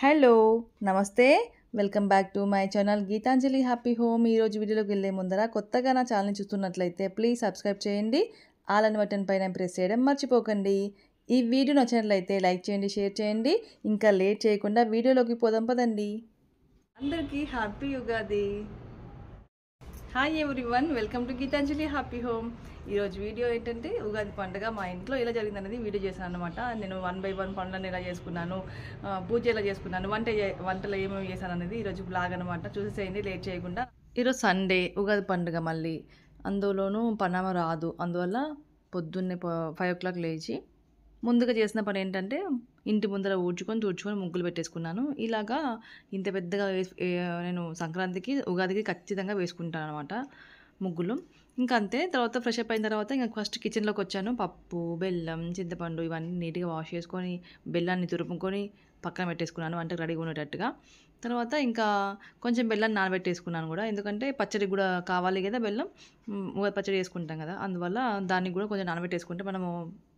Hello! నమస్తే. Welcome back to my channel Geetanjali happy home. ఈరోజు వీడియోలోకి వెళ్ళే ముందర కొత్తగా నా ఛానల్‌ని చూస్తున్నట్లయితే ప్లీజ్ సబ్స్క్రైబ్ చేయండి. ఆల్ అని బటన్ పైన ప్రెస్ చేయడం మర్చిపోకండి. ఈ వీడియో నచ్చినట్లయితే లైక్ చేయండి, షేర్ చేయండి. ఇంకా లేట్ చేయకుండా వీడియోలోకి పోదాం పదండి. అందరికీ happy Ugadi. Hi everyone, welcome to Geetanjali happy home. ఈరోజు వీడియో ఏంటంటే ఉగాది పండుగ మా ఇంట్లో ఎలా జరిగిందనేది వీడియో చేశాను అనమాట. నేను 1 by 1 పనులను ఎలా చేసుకున్నాను, పూజ ఎలా చేసుకున్నాను, వంటలు ఏమేమి చేశాను అనేది ఈరోజు బ్లాగ్ అనమాట. చూసేసేయండి లేట్ చేయకుండా. ఈరోజు సండే ఉగాది పండుగ మళ్ళీ, అందులోనూ పనామ రాదు. అందువల్ల పొద్దున్నే 5 o'clock లేచి ముందుగా చేసిన పని ఏంటంటే ఇంటి ముందర తుడుచుకొని ముగ్గులు పెట్టేసుకున్నాను. ఇలాగా ఇంత పెద్దగా నేను సంక్రాంతికి ఉగాదికి ఖచ్చితంగా వేసుకుంటాను అనమాట ముగ్గులు. ఇంకా అంతే. తర్వాత ఫ్రెష్ అప్ అయిన తర్వాత ఇంకా ఫస్ట్ కిచెన్లోకి వచ్చాను. పప్పు, బెల్లం, చింతపండు ఇవన్నీ నీట్గా వాష్ చేసుకొని బెల్లాన్ని తురుముకొని పక్కన పెట్టేసుకున్నాను వంటకు రెడీగా ఉండేటట్టుగా. తర్వాత ఇంకా కొంచెం బెల్లాన్ని నానబెట్టేసుకున్నాను కూడా, ఎందుకంటే పచ్చడికి కూడా కావాలి కదా బెల్లం. ఉగాది పచ్చడి చేసుకుంటాం కదా, అందువల్ల దానికి కూడా కొంచెం నానబెట్టేసుకుంటే మనము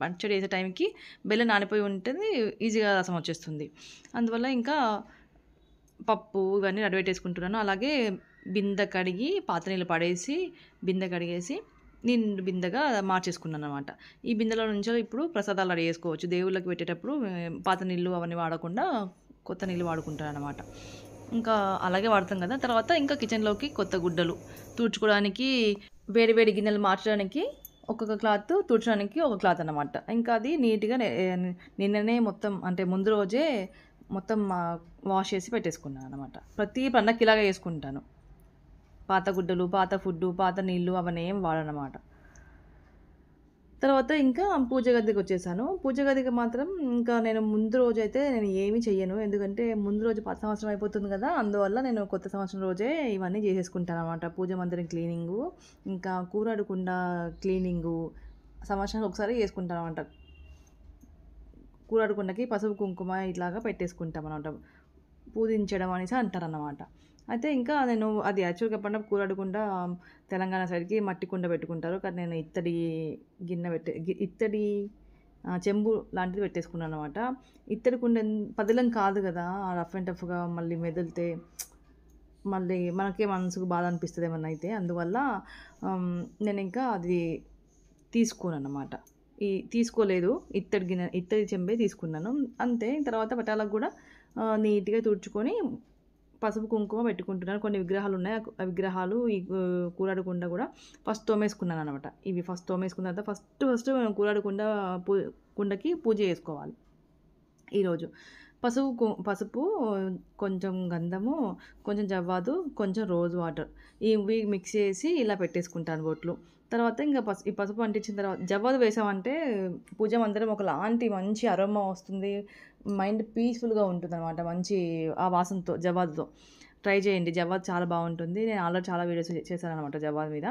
పచ్చడి వేసే టైంకి బెల్లం నానిపోయి ఉంటుంది, ఈజీగా రసం వచ్చేస్తుంది. అందువల్ల ఇంకా పప్పు ఇవన్నీ రెడీ పెట్టేసుకుంటున్నాను. అలాగే బిందె కడిగి పాత నీళ్ళు పడేసి బిందె కడిగేసి నిండు బిందెగా మార్చేసుకున్నాను అనమాట. ఈ బిందెలో నుంచో ఇప్పుడు ప్రసాదాలు రెడీ చేసుకోవచ్చు. దేవుళ్ళకి పెట్టేటప్పుడు పాత నీళ్ళు అవన్నీ వాడకుండా కొత్త నీళ్ళు వాడుకుంటాను అనమాట. ఇంకా అలాగే వాడతాం కదా. తర్వాత ఇంకా కిచెన్లోకి కొత్త గుడ్డలు తుడుచుకోవడానికి, వేడి వేడి గిన్నెలు మార్చడానికి ఒక్కొక్క క్లాత్, తుడచడానికి ఒక క్లాత్ అన్నమాట. ఇంకా అది నీట్గా నిన్ననే మొత్తం అంటే ముందు రోజే మొత్తం వాష్ చేసి పెట్టేసుకున్నాను అనమాట. ప్రతి పండగకి ఇలాగే చేసుకుంటాను. పాత గుడ్డలు, పాత ఫుడ్డు, పాత నీళ్ళు అవన్నీ ఏం వాడనమాట. తర్వాత ఇంకా పూజ గదికి వచ్చేసాను. పూజ గదికి మాత్రం ఇంకా నేను ముందు రోజు అయితే నేను ఏమీ చెయ్యను, ఎందుకంటే ముందు రోజు పాత సంవత్సరం అయిపోతుంది కదా. అందువల్ల నేను కొత్త సంవత్సరం రోజే ఇవన్నీ చేసేసుకుంటాను అనమాట. పూజ మందిరం క్లీనింగు, ఇంకా కూరాడుకుండ క్లీనింగు సంవత్సరానికి ఒకసారి చేసుకుంటాను అనమాట. కూరాడుకుండకి పసుపు కుంకుమ ఇట్లాగా పెట్టేసుకుంటాం అనమాట. పూజించడం అనేసి అంటారన్నమాట. అయితే ఇంకా నేను అది యాక్చువల్గా చెప్పండి, కూరాడకుండా తెలంగాణ సైడ్కి మట్టి కుండ పెట్టుకుంటారు, కానీ నేను ఇత్తడి గిన్నె ఇత్తడి చెంబు లాంటిది పెట్టేసుకున్నాను అనమాట. ఇత్తడి కుండ పదిలం కాదు కదా, రఫ్ అండ్ టఫ్గా మళ్ళీ మెదిలితే మళ్ళీ మనకే మనసుకు బాధ అనిపిస్తుంది ఏమన్నా అయితే. అందువల్ల నేను ఇంకా అది తీసుకోను అన్నమాట. తీసుకోలేదు, ఇత్తడి చెంబే తీసుకున్నాను అంతే. తర్వాత పటాలకు కూడా నీట్గా తుడుచుకొని పసుపు కుంకుమ పెట్టుకుంటున్నాను. కొన్ని విగ్రహాలు ఉన్నాయి, ఆ విగ్రహాలు ఈ కూరాడకుండా కూడా ఫస్ట్ తోమేసుకున్నాను అనమాట. ఇవి ఫస్ట్ తోమేసుకున్న తర్వాత ఫస్ట్ కూరాడకుండా కుండకి పూజ చేసుకోవాలి ఈరోజు. పసుపు, కొంచెం గంధము, కొంచెం జవ్వాదు, కొంచెం రోజ్ వాటర్ ఇవి మిక్స్ చేసి ఇలా పెట్టేసుకుంటాను బొట్లు. తర్వాత ఇంకా ఈ పసుపు అంటించిన తర్వాత జవ్వాదు వేసామంటే పూజ మందిరం ఒకలాంటి మంచి అరోమా వస్తుంది, మైండ్ పీస్ఫుల్గా ఉంటుంది అనమాట. మంచి ఆ వాసనతో జవ్వాదుతో ట్రై చేయండి. జవ్వాదు చాలా బాగుంటుంది. నేను ఆల్రెడీ చాలా వీడియోస్ చేశాను అనమాట జవ్వాదు మీద.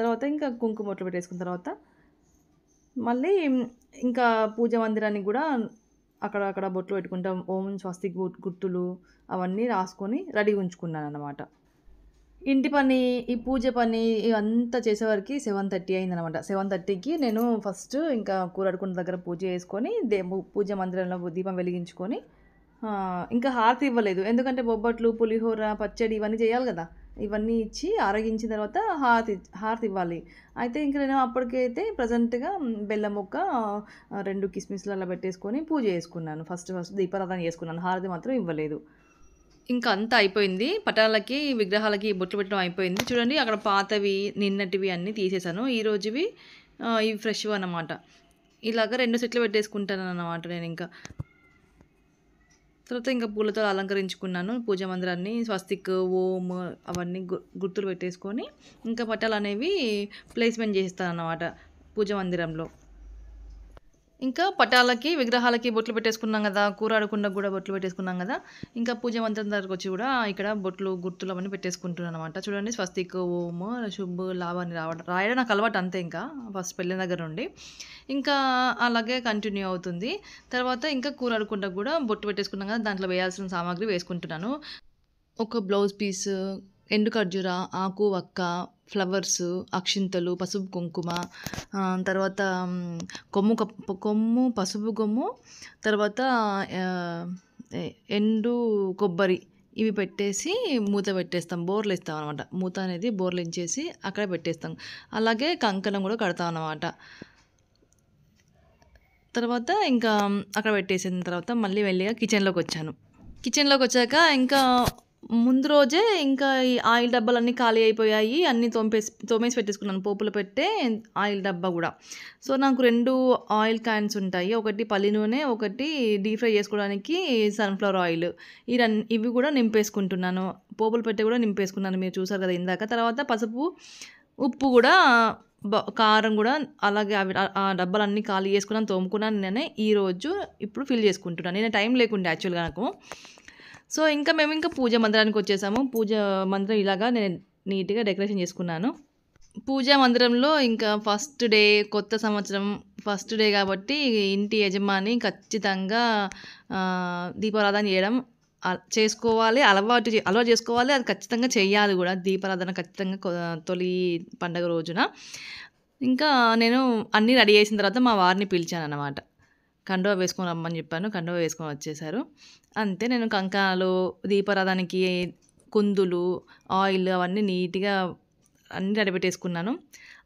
తర్వాత ఇంకా కుంకుమ బొట్లు పెట్టేసుకున్న తర్వాత మళ్ళీ ఇంకా పూజ మందిరానికి కూడా అక్కడ బొట్లు పెట్టుకుంటాం. ఓం స్వస్తిక్ గుర్తులు అవన్నీ రాసుకొని రెడీ ఉంచుకున్నాను అన్నమాట. ఇంటి పని, ఈ పూజ పని ఇవంతా చేసేవారికి 7:30 అయిందనమాట. 7:30కి నేను ఫస్ట్ ఇంకా కూరాడుకుండ దగ్గర పూజ చేసుకొని పూజ మందిరంలో దీపం వెలిగించుకొని, ఇంకా హారతి ఇవ్వలేదు, ఎందుకంటే బొబ్బట్లు, పులిహోర, పచ్చడి ఇవన్నీ చేయాలి కదా. ఇవన్నీ ఇచ్చి ఆరగించిన తర్వాత హారతి ఇవ్వాలి. అయితే ఇంకా నేను అప్పటికైతే ప్రజెంట్గా బెల్లం ముక్క 2 కిస్మిస్లు అలా పెట్టేసుకొని పూజ చేసుకున్నాను. ఫస్ట్ దీపారాధన చేసుకున్నాను, హారతి మాత్రం ఇవ్వలేదు. ఇంకా అంతా అయిపోయింది. పటాలకి, విగ్రహాలకి బొట్లు పెట్టడం అయిపోయింది. చూడండి అక్కడ పాతవి నిన్నటివి అన్నీ తీసేసాను. ఈరోజువి ఇవి ఫ్రెష్ అన్నమాట. ఇలాగ 2 సెట్లు పెట్టేసుకుంటాను అన్నమాట నేను. ఇంకా తర్వాత ఇంకా పూలతో అలంకరించుకున్నాను పూజ మందిరాన్ని. స్వస్తిక్, ఓం అవన్నీ గుర్తులు పెట్టేసుకొని ఇంకా పటాలు అనేవి ప్లేస్మెంట్ చేస్తాను అన్నమాట పూజ మందిరంలో. ఇంకా పటాలకి, విగ్రహాలకి బొట్లు పెట్టేసుకున్నాం కదా, కూరాడకుండా కూడా బొట్లు పెట్టేసుకున్నాం కదా. ఇంకా పూజ మందిరం దగ్గరకు వచ్చి కూడా ఇక్కడ గుర్తులు అవన్నీ పెట్టేసుకుంటున్నాను అనమాట. చూడండి స్వస్తిక్, ఓం, శుభ్, లాభ అని రాయడం నాకు అలవాటు అంతే. ఇంకా ఫస్ట్ పెళ్ళిన దగ్గర నుండి ఇంకా అలాగే కంటిన్యూ అవుతుంది. తర్వాత ఇంకా కూరాడకుండా కూడా బొట్టు పెట్టేసుకున్నాం కదా, దాంట్లో వేయాల్సిన సామాగ్రి వేసుకుంటున్నాను. ఒక బ్లౌజ్ పీస్, ఎండు ఖర్జూర, ఆకు వక్క, ఫ్లవర్స్, అక్షింతలు, పసుపు కుంకుమ, తర్వాత కొమ్ము, పసుపు కొమ్ము, తర్వాత ఎండు కొబ్బరి ఇవి పెట్టేసి మూత పెట్టేస్తాం. బోర్లేస్తాం అనమాట. మూత అనేది బోర్లించేసి అక్కడ పెట్టేస్తాం. అలాగే కంకణం కూడా కడతాం అన్నమాట. తర్వాత ఇంకా అక్కడ పెట్టేసిన తర్వాత మళ్ళీ మెల్లిగా కిచెన్‌లోకొచ్చాను. కిచెన్‌లోకొచ్చాక ఇంకా ముందు రోజే ఇంకా ఈ ఆయిల్ డబ్బాలన్నీ ఖాళీ అయిపోయాయి. అన్నీ తోమేసి పెట్టేసుకున్నాను. పోపులో పెట్టే ఆయిల్ డబ్బా గూడా. సో, నాకు 2 ఆయిల్ క్యాన్స్ ఉంటాయి. ఒకటి పల్లి నూనె, ఒకటి డీప్ ఫ్రై చేసుకోవడానికి సన్‌ఫ్లవర్ ఆయిల్. ఇవి కూడా నింపేసుకుంటున్నాను. పోపులు పెట్టే కూడా నింపేసుకున్నాను. మీరు చూసారు కదా ఇందాక. తర్వాత పసుపు, ఉప్పు కూడా కారం కూడా అలాగే అవి ఆ డబ్బాలన్నీ ఖాళీ చేసుకున్నాను, తోముకున్నాను నేనే. ఈరోజు ఇప్పుడు ఫిల్ చేసుకుంటున్నాను. నేను టైం లేకుండే యాక్చువల్‌గా నాకు. సో, ఇంకా మేము పూజా మందిరానికి వచ్చేసాము. పూజా మందిరం ఇలాగా నేను నీట్‌గా డెకరేషన్ చేసుకున్నాను. పూజా మందిరంలో ఇంకా ఫస్ట్ డే కొత్త సంవత్సరం ఫస్ట్ డే కాబట్టి ఇంటి యజమాని ఖచ్చితంగా దీపారాధన చేయడం చేసుకోవాలి. అలవాటు చేసుకోవాలి. అది ఖచ్చితంగా చెయ్యాలి కూడా. దీపారాధన ఖచ్చితంగా తొలి పండగ రోజున. ఇంకా నేను అన్నీ రెడీ చేసిన తర్వాత మా వారిని పిలిచానన్నమాట. కండువా వేసుకొని రమ్మని చెప్పాను. కండువా వేసుకొని వచ్చేసారు. అంతే. నేను కంకణాలు, దీపారాధనకి కుందులు, ఆయిల్ అవన్నీ నీట్‌గా అన్నీ రెడీ పెట్టేసుకున్నాను.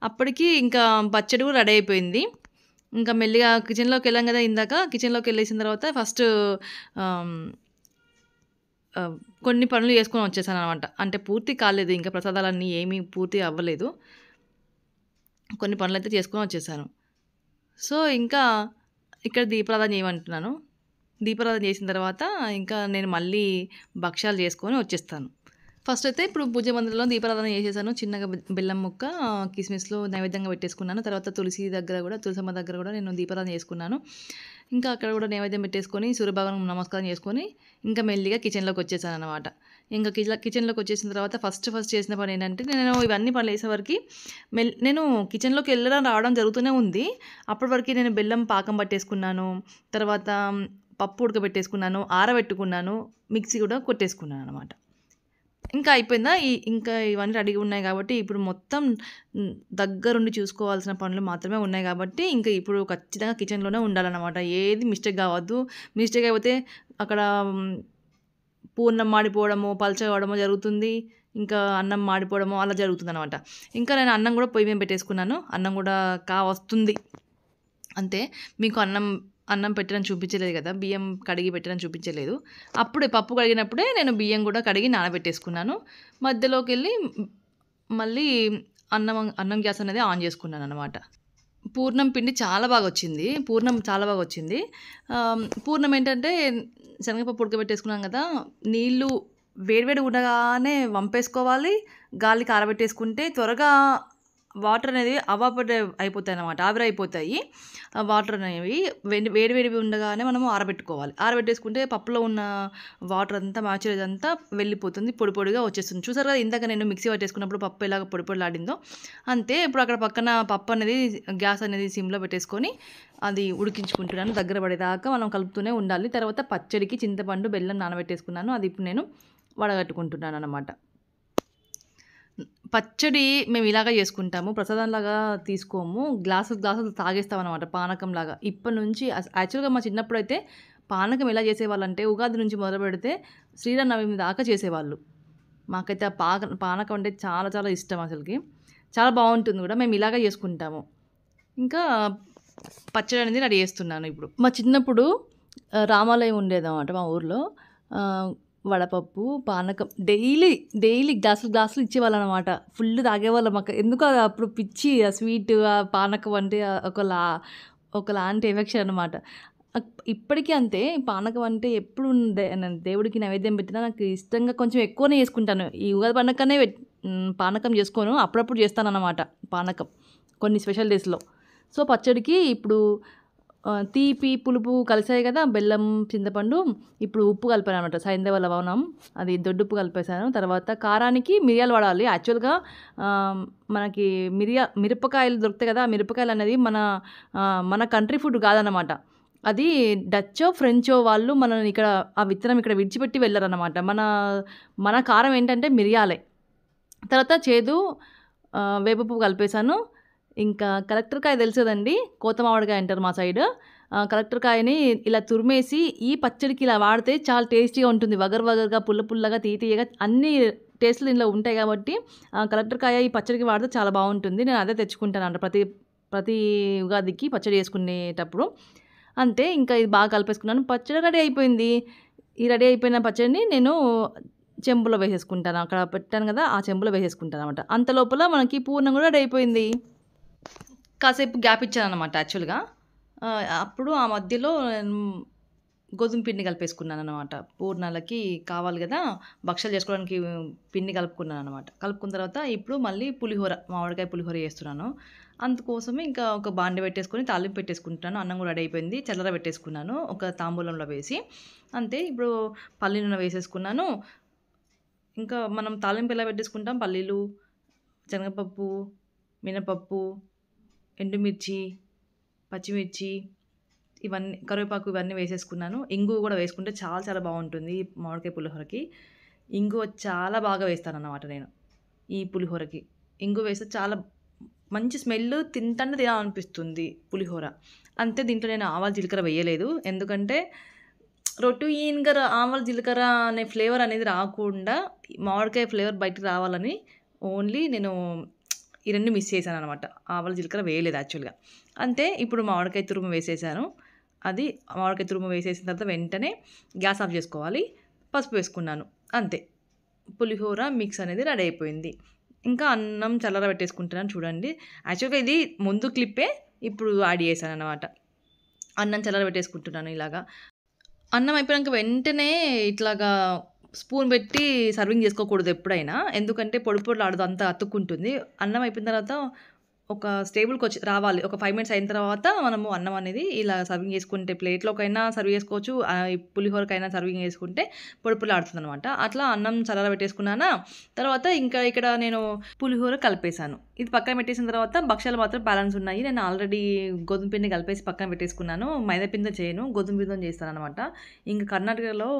అప్పటికి ఇంకా పచ్చడి కూడా రెడీ అయిపోయింది. ఇంకా మెల్లిగా కిచెన్‌లోకి వెళ్ళాం కదా ఇందాక. కిచెన్‌లోకి వెళ్ళేసిన తర్వాత ఫస్ట్ కొన్ని పనులు చేసుకొని వచ్చేసాననమాట. అంటే పూర్తి కాలేదు. ఇంకా ప్రసాదాలన్నీ ఏమీ పూర్తి అవ్వలేదు. కొన్ని పనులైతే చేసుకొని వచ్చేసాను. సో, ఇంకా ఇక్కడ దీపారాధన చేయమంటున్నాను. దీపారాధన చేసిన తర్వాత ఇంకా నేను మళ్ళీ భక్షాలు చేసుకొని వచ్చేస్తాను. ఫస్ట్ అయితే ఇప్పుడు పూజ మందిరంలో దీపారాధన చేసేసాను. చిన్నగా బెల్లం ముక్క, కిస్మిస్‌లో నైవేద్యంగా పెట్టేసుకున్నాను. తర్వాత తులసమ్మ దగ్గర కూడా నేను దీపారాధన చేసుకున్నాను. ఇంకా అక్కడ కూడా నైవేద్యం పెట్టేసుకొని సూర్యభగవానునికి నమస్కారం చేసుకొని ఇంకా మెల్లిగా కిచెన్‌లోకి వచ్చేసాననమాట. ఇంకా కిచెన్‌లోకి వచ్చేసిన తర్వాత ఫస్ట్ చేసిన పని ఏంటంటే నేను ఇవన్నీ పనులు చేసేవరకి నేను కిచెన్‌లోకి వెళ్ళడం రావడం జరుగుతూనే ఉంది. అప్పటి వరకు నేను బెల్లం పాకం పట్టేసుకున్నాను. తర్వాత పప్పు ఉడకబెట్టేసుకున్నాను, ఆరబెట్టుకున్నాను, మిక్సీ కూడా కొట్టేసుకున్నాను అనమాట. ఇంకా అయిపోయిందా? ఇంకా ఇవన్నీ రెడీగా ఉన్నాయి కాబట్టి ఇప్పుడు మొత్తం దగ్గరుండి చూసుకోవాల్సిన పనులు మాత్రమే ఉన్నాయి కాబట్టి ఇంకా ఇప్పుడు ఖచ్చితంగా కిచెన్‌లోనే ఉండాలన్నమాట. ఏది మిస్టేక్ కావద్దు. మిస్టేక్ అయిపోతే అక్కడ పూర్ణం మాడిపోవడము, పల్చగా అవ్వడమో జరుగుతుంది. ఇంకా అన్నం మాడిపోవడమో అలా జరుగుతుందనమాట. ఇంకా నేను అన్నం కూడా పొయ్యి మీద పెట్టేసుకున్నాను. అన్నం కూడా కావస్తుంది. అంతే. మీకు అన్నం పెట్టడం చూపించలేదు కదా! బియ్యం కడిగి పెట్టడం చూపించలేదు. అప్పుడే పప్పు కడిగినప్పుడే నేను బియ్యం కూడా కడిగి నానబెట్టేసుకున్నాను. మధ్యలోకెళ్ళి మళ్ళీ అన్నం గ్యాస్ అనేది ఆన్ చేసుకున్నాననమాట. పూర్ణం పిండి చాలా బాగొచ్చింది. పూర్ణం ఏంటంటే శనగపప్పు ఉడకబెట్టేసుకున్నాం కదా! నీళ్ళు వేడివేడిగా ఉండగానే వంపేసుకోవాలి. గాలికి ఆరబెట్టేసుకుంటే త్వరగా వాటర్ అనేది ఎవాపరేట్ అయిపోతాయన్నమాట. ఆవిరైపోతాయి. వాటర్ అనేవి వేడివేడివి ఉండగానే మనము ఆరబెట్టుకోవాలి. ఆరబెట్టేసుకుంటే పప్పులో ఉన్న వాటర్ అంతా మాయిశ్చరైజ్ అంతా వెళ్ళిపోతుంది. పొడి పొడిగా వచ్చేస్తుంది. చూసారు కదా ఇందాక నేను మిక్సీ పట్టేసుకున్నప్పుడు పప్పు ఎలాగ పొడి పొడిలాడిందో అంతే. ఇప్పుడు అక్కడ పక్కన పప్పు అనేది గ్యాస్ అనేది సిమ్‌లో పెట్టేసుకొని అది ఉడికించుకుంటున్నాను. దగ్గర పడేదాకా మనం కలుపుతూనే ఉండాలి. తర్వాత పచ్చడికి చింతపండు, బెల్లం నానబెట్టేసుకున్నాను. అది ఇప్పుడు నేను వడగట్టుకుంటున్నానన్నమాట. పచ్చడి మేము ఇలాగ చేసుకుంటాము. ప్రసాదంలాగా తీసుకోము. గ్లాసులు తాగేస్తామనమాట పానకంలాగా. ఇప్పటి నుంచి యాక్చువల్‌గా మా చిన్నప్పుడైతే పానకం ఎలా చేసేవాళ్ళంటే ఉగాది నుంచి మొదలుపెడితే శ్రీరామనవమి దాకా చేసేవాళ్ళు. మాకైతే ఆ పానకం అంటే చాలా చాలా ఇష్టం అసలకి. చాలా బావుంటుంది కూడా. మేము ఇలాగే చేసుకుంటాము. ఇంకా పచ్చడి అనేది రెడీ చేస్తున్నాను ఇప్పుడు. మా చిన్నప్పుడు రామాలయం ఉండేదన్నమాట మా ఊర్లో. వడపప్పు, పానకం డైలీ గ్లాసులు ఇచ్చేవాళ్ళనమాట. ఫుల్ తాగేవాళ్ళం. ఎందుకో అప్పుడు పిచ్చి ఆ స్వీట్, ఆ పానకం అంటే ఒకలాంటి ఎఫెక్షన్ అనమాట. ఇప్పటికీ అంతే. పానకం అంటే ఎప్పుడు దేవుడికి నైవేద్యం పెట్టినా నాకు ఇష్టంగా కొంచెం ఎక్కువనే చేసుకుంటాను. ఈ ఉగాది పండగకనే పానకం చేసుకోను. అప్పుడప్పుడు చేస్తానన్నమాట పానకం కొన్ని స్పెషల్ డేస్‌లో. సో, పచ్చడికి ఇప్పుడు తీపి, పులుపు కలిసాయి కదా! బెల్లం, చింతపండు. ఇప్పుడు ఉప్పు కలిపాననమాట. సైంధవ లవణం అది దొడ్డుప్పు కలిపేసాను. తర్వాత కారానికి మిరియాలు వాడాలి. యాక్చువల్‌గా మనకి మిరపకాయలు దొరుకుతాయి కదా! ఆ మిరపకాయలు అనేది మన కంట్రీ ఫుడ్ కాదనమాట. అది డచ్చో, ఫ్రెంచో వాళ్ళు మనల్ని ఇక్కడ ఆ విత్తనం ఇక్కడ విడిచిపెట్టి వెళ్లారనమాట. మన కారం ఏంటంటే మిరియాలే. తర్వాత చేదు వేప పువ్వు కలిపేసాను. ఇంకా కలెక్టర్‌కాయ తెలుసు కదండీ! కోత మామిడికాయ అంటారు మా సైడు. కలెక్టర్ కాయని ఇలా తురిమేసి ఈ పచ్చడికి ఇలా వాడితే చాలా టేస్టీగా ఉంటుంది. వగరు వగరుగా, పుల్ల పుల్లగా, తీయగా అన్ని టేస్టులు ఇందులో ఉంటాయి కాబట్టి కలెక్టర్ కాయ ఈ పచ్చడికి వాడితే చాలా బాగుంటుంది. నేను అదే తెచ్చుకుంటాను ప్రతి ప్రతి ఉగాదికి పచ్చడి చేసుకునేటప్పుడు. అంతే, ఇంకా ఇది బాగా కలిపేసుకున్నాను. పచ్చడి రెడీ అయిపోయింది. ఈ రెడీ అయిపోయిన పచ్చడిని నేను చెంబులో వేసేసుకుంటాను. అక్కడ పెట్టాను కదా, ఆ చెంబులో వేసేసుకుంటాను అనమాట. అంత లోపల మనకి పూర్ణం కూడా రెడీ అయిపోయింది. కాసేపు గ్యాప్ ఇచ్చాను అనమాట యాక్చువల్గా. అప్పుడు ఆ మధ్యలో గోధుమ పిండి కలిపేసుకున్నాను అనమాట. పూర్ణాలకి కావాలి కదా, భక్షాలు చేసుకోవడానికి పిండి కలుపుకున్నాను అనమాట. కలుపుకున్న తర్వాత ఇప్పుడు మళ్ళీ పులిహోర, మామిడికాయ పులిహోర చేస్తున్నాను. అందుకోసమే ఇంకా ఒక బాండె పెట్టేసుకొని తాలింపు పెట్టేసుకుంటాను. అన్నం కూడా రెడీ అయిపోయింది. చల్లర పెట్టేసుకున్నాను ఒక తాంబూలంలో వేసి. అంతే, ఇప్పుడు పల్లి నూనె వేసేసుకున్నాను. ఇంకా మనం తాలింపు ఎలా పెట్టేసుకుంటాం, పల్లీలు, శనగపప్పు, మినపప్పు, ఎండుమిర్చి, పచ్చిమిర్చి, ఇవన్నీ, కరివేపాకు ఇవన్నీ వేసేసుకున్నాను. ఇంగువ కూడా వేసుకుంటే చాలా చాలా బాగుంటుంది మామిడికాయ పులిహోరకి. ఇంగువ చాలా బాగా వేస్తానన్నమాట నేను ఈ పులిహోరకి. ఇంగువ వేస్తే చాలా మంచి స్మెల్, తింటనే తినాలనిపిస్తుంది పులిహోర. అంతే, దీంట్లో నేను ఆవాల జీలకర్ర వేయలేదు. ఎందుకంటే రొటీన్‌గా ఆవాల జీలకర్ర అనే ఫ్లేవర్ అనేది రాకుండా మామిడికాయ ఫ్లేవర్ బయటకి రావాలని ఓన్లీ నేను ఈ 2 మిస్ చేశాననమాట. ఆవాల జీలకర్ర వేయలేదు యాక్చువల్‌గా. అంతే, ఇప్పుడు మామిడికాయ తురుము వేసేసాను. అది మామిడికాయ తురుము వేసేసిన తర్వాత వెంటనే గ్యాస్ ఆఫ్ చేసుకోవాలి. పసుపు వేసుకున్నాను. అంతే, పులిహోర మిక్స్ అనేది రెడీ అయిపోయింది. ఇంకా అన్నం చల్లర పెట్టేసుకుంటున్నాను చూడండి. యాక్చువల్‌గా ఇది ముందు క్లిప్పే ఇప్పుడు యాడ్ చేశాననమాట. అన్నం చల్లర పెట్టేసుకుంటున్నాను ఇలాగా. అన్నం అయిపోయాక వెంటనే ఇట్లాగా స్పూన్ పెట్టి సర్వింగ్ చేసుకోకూడదు ఎప్పుడైనా. ఎందుకంటే పొడి పొడిలాడదు, అంతా అతుక్కుంటుంది. అన్నం అయిపోయిన తర్వాత ఒక స్టేబుల్‌కొచ్చి రావాలి. ఒక 5 మినిట్స్ అయిన తర్వాత మనము అన్నం అనేది ఇలా సర్వింగ్ చేసుకుంటే, ప్లేట్‌లోకైనా సర్వ్ చేసుకోవచ్చు. ఈ పులిహోరకైనా సర్వింగ్ చేసుకుంటే పొడి పొడిలాడుతుందనమాట. అట్లా అన్నం చల్లర పెట్టేసుకున్నానా, తర్వాత ఇంకా ఇక్కడ నేను పులిహోర కలిపేసాను. ఇది పక్కన పెట్టేసిన తర్వాత భక్షాలు మాత్రం బ్యాలెన్స్ ఉన్నాయి. నేను ఆల్రెడీ గోధుమ పిండి కలిపేసి పక్కన పెట్టేసుకున్నాను. మైదా పిండితో చేయను, గోధుమ పిండితోని చేస్తాననమాట. ఇంకా కర్ణాటకలో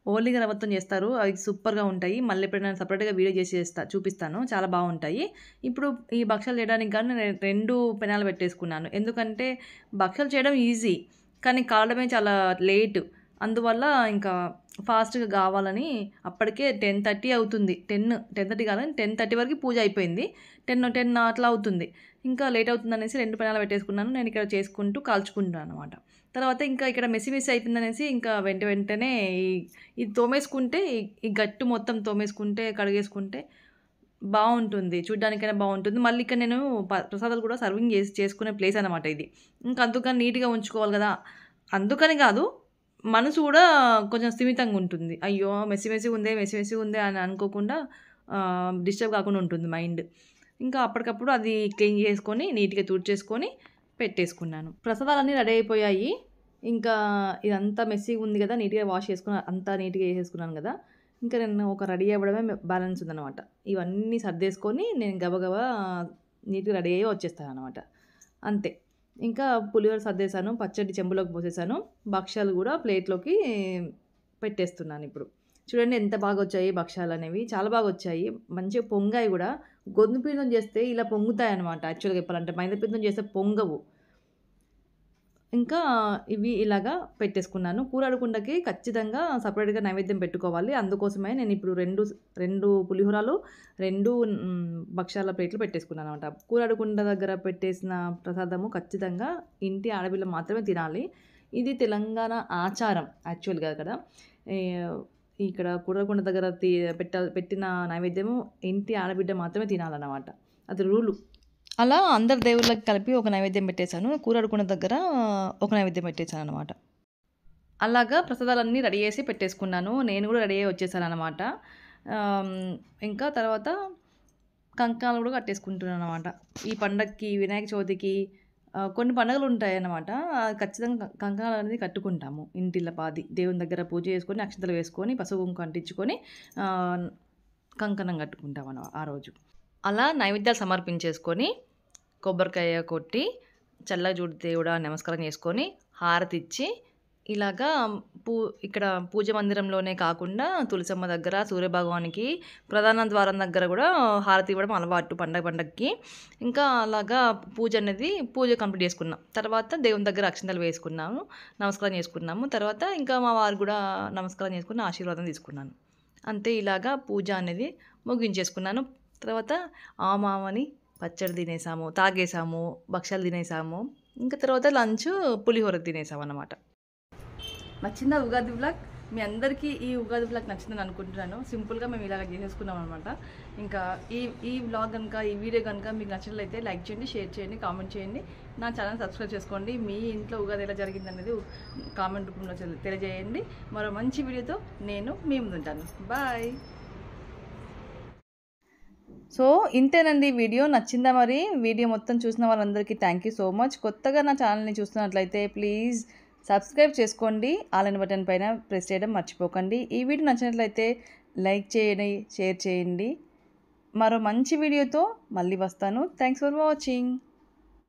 ఓన్లీగా రవ్వతోని చేస్తారు. అవి సూపర్‌గా ఉంటాయి. మళ్ళీ ఎప్పుడైనా సెపరేట్‌గా వీడియో చేసి చూపిస్తాను. చాలా బాగుంటాయి. ఇప్పుడు ఈ భక్షాలు చేయడానికి గాను నేను 2 పెనాలు పెట్టేసుకున్నాను. ఎందుకంటే భక్షాలు చేయడం ఈజీ, కానీ కాలడమే చాలా లేటు. అందువల్ల ఇంకా ఫాస్ట్‌గా కావాలని అప్పటికే 10:30 అవుతుంది. 10:30 కాదని 10:30 వరకు పూజ అయిపోయింది. 10 అట్లా అవుతుంది. ఇంకా లేట్ అవుతుందనేసి 2 పెనాలు పెట్టేసుకున్నాను. నేను ఇక్కడ చేసుకుంటూ కాల్చుకుంటున్నాను అనమాట. తర్వాత ఇంకా ఇక్కడ మెస్సి అయిపోయిందనేసి ఇంకా వెంటనే ఇది తోమేసుకుంటే, ఈ గట్టు మొత్తం తోమేసుకుంటే, కడిగేసుకుంటే బావుంటుంది. చూడ్డానికైనా బావుంటుంది. మళ్ళీ ఇక్కడ నేను ప్రసాదాలు కూడా సర్వింగ్ చేసుకునే ప్లేస్ అనమాట ఇది. ఇంకా అందుకని నీట్‌గా ఉంచుకోవాలి కదా, అందుకని కాదు, మనసు కూడా కొంచెం స్థిమితంగా ఉంటుంది. అయ్యో! మెస్సి ఉందే అని అనుకోకుండా డిస్టర్బ్ కాకుండా ఉంటుంది మైండ్. ఇంకా అప్పటికప్పుడు అది క్లీన్ చేసుకొని, నీట్‌గా తుడిచేసుకొని పెట్టేసుకున్నాను. ప్రసాదాలన్నీ రెడీ అయిపోయాయి. ఇంకా ఇదంతా మెస్సీగా ఉంది కదా, నీట్‌గా వాష్ చేసుకొని అంతా నీట్‌గా చేసేసుకున్నాను కదా, ఇంకా నేను ఒక రెడీ అవ్వడమే బ్యాలెన్స్ ఉందనమాట. ఇవన్నీ సర్దేసుకొని నేను గబగబా నీట్‌గా రెడీ అయ్యి వచ్చేస్తాననమాట. అంతే, ఇంకా పులిహోర సర్దేశాను, పచ్చడి చెంబులోకి పోసేసాను, భక్షాలు కూడా ప్లేట్‌లోకి పెట్టేస్తున్నాను ఇప్పుడు. చూడండి ఎంత బాగా వచ్చాయి భక్షాలనేవి, చాలా బాగా వచ్చాయి. మంచిగా పొంగాయి కూడా. గోధుమ పిండితోని చేస్తే ఇలా పొంగుతాయనమాట యాక్చువల్‌గా చెప్పాలంటే. మైదా పిండితోని చేస్తే పొంగవు. ఇంకా ఇవి ఇలాగా పెట్టేసుకున్నాను. కూరడుకుండకి ఖచ్చితంగా సెపరేట్‌గా నైవేద్యం పెట్టుకోవాలి. అందుకోసమే నేను ఇప్పుడు 2 పులిహోరాలు, 2 భక్షాల ప్లేట్లు పెట్టేసుకున్నాననమాట. కూరడుకుండ దగ్గర పెట్టేసిన ప్రసాదము ఖచ్చితంగా ఇంటి ఆడపిల్ల మాత్రమే తినాలి. ఇది తెలంగాణ ఆచారం యాక్చువల్‌గా అక్కడ. ఇక్కడ కూరడుకుండ దగ్గర పెట్టిన నైవేద్యము ఇంటి ఆడబిడ్డ మాత్రమే తినాలన్నమాట. అది రూలు. అలా అందరి దేవుళ్ళకి కలిపి ఒక నైవేద్యం పెట్టేశాను. కూరడుకున్న దగ్గర ఒక నైవేద్యం పెట్టేశాననమాట. అలాగా ప్రసాదాలన్నీ రెడీ చేసి పెట్టేసుకున్నాను. నేను కూడా రెడీ అయ్యి వచ్చేసాననమాట. ఇంకా తర్వాత కంకణాలు కూడా కట్టేసుకుంటున్నాననమాట. ఈ పండగకి, వినాయక చవితికి కొన్ని పండుగలు ఉంటాయన్నమాట. ఖచ్చితంగా కంకణాలు అనేది కట్టుకుంటాము. ఇంటిల్లపాది దేవుని దగ్గర పూజ చేసుకొని, అక్షంతలు వేసుకొని, పసుపు కుంకుమ అంటించుకొని కంకణం కట్టుకుంటాం ఆ రోజు. అలా నైవేద్యాలు సమర్పించేసుకొని, కొబ్బరికాయ కొట్టి, చల్లగా చూడు దేవుడా నమస్కారం చేసుకొని, హారతిచ్చి ఇలాగా పూ ఇక్కడ పూజ మందిరంలోనే కాకుండా తులసమ్మ దగ్గర, సూర్యభగవానికి ప్రధాన ద్వారం దగ్గర గూడా హారతి ఇవ్వడం అలవాటు పండగకి. ఇంకా అలాగా పూజ కంప్లీట్ చేసుకున్నాం. తర్వాత దేవుని దగ్గర అక్షింతలు వేసుకున్నాము. నమస్కారం చేసుకున్నాము. తర్వాత ఇంకా మా వారు గూడా నమస్కారం చేసుకొని ఆశీర్వాదం తీసుకున్నాను. అంతే ఇలాగా పూజ అనేది ముగించేసుకున్నాను. తర్వాత ఆమామని పచ్చడి తినేసాము, తాగేసాము, భక్షాలు తినేసాము. ఇంకా తర్వాత లంచు పులిహోర తినేసామన్నమాట. నచ్చిందా ఉగాది వ్లాగ్? మీ అందరికీ ఈ ఉగాది వ్లాగ్ నచ్చిందని అనుకుంటున్నాను. సింపుల్గా మేము ఇలాగ చేసేసుకున్నాం అనమాట. ఇంకా ఈ వ్లాగ్ కనుక, ఈ వీడియో కనుక మీకు నచ్చినట్లయితే లైక్ చేయండి, షేర్ చేయండి, కామెంట్ చేయండి. నా ఛానల్ సబ్స్క్రైబ్ చేసుకోండి. మీ ఇంట్లో ఉగాది ఎలా జరిగింది అనేది కామెంట్ రూపంలో తెలియజేయండి. మరో మంచి వీడియోతో నేను మీ ముందుంటాను. బాయ్. సో ఇంతేనండి వీడియో. నచ్చిందా మరి? వీడియో మొత్తం చూసిన వాళ్ళందరికీ థ్యాంక్ యూ సో మచ్. కొత్తగా నా ఛానల్ని చూస్తున్నట్లయితే ప్లీజ్ సబ్స్క్రైబ్ చేసుకోండి. ఆల్ ఇన్ బటన్ పైన ప్రెస్ చేయడం మర్చిపోకండి. ఈ వీడియో నచ్చినట్లయితే లైక్ చేయండి, షేర్ చేయండి. మరో మంచి వీడియోతో మళ్ళీ వస్తాను. Thanks for watching.